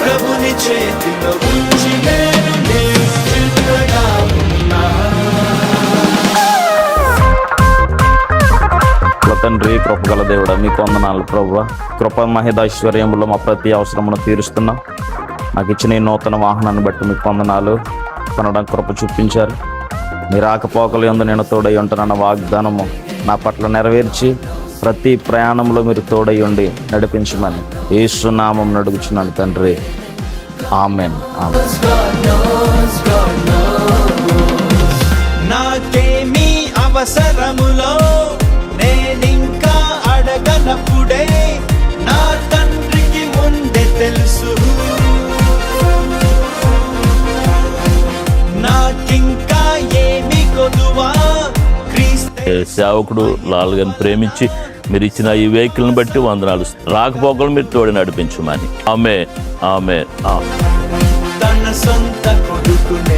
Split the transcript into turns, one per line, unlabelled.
ప్రభుని చేతిలో ఉంచి నేను నిశ్చింతగా ఉన్నా.
తండ్రి, కృపగల దేవుడా, మీకు వందనాలు ప్రభువా. కృప మహిదైశ్వర్యములో మా ప్రతి అవసరమును తీరుస్తున్నాం. నాకు ఇచ్చిన ఈ నూతన వాహనాన్ని బట్టి మీకు వందనాలు. కొనడం కృప చూపించారు. మీ రాకపోకలు యందు నేను తోడై ఉంటానన్న వాగ్దానము నా పట్ల నెరవేర్చి ప్రతి ప్రయాణంలో మీరు తోడై ఉండి నడిపించమని యేసు నామం అడుగుచున్నాను తండ్రి. ఆమేన్.
నాకేమీ అవసరములో నేనింకా అడగనప్పుడే నా తండ్రికి ముందే తెలుసు. నాకింకా ఏమి కొదువా
సేవకుడు లాల్ గారిని ప్రేమించి మీరు ఇచ్చిన ఈ వెహికల్ని బట్టి వందనాలు. రాకపోకలు మీరు తోడి నడిపించమని. ఆమేన్. ఆమేన్.
తన సొంత కొడుకునే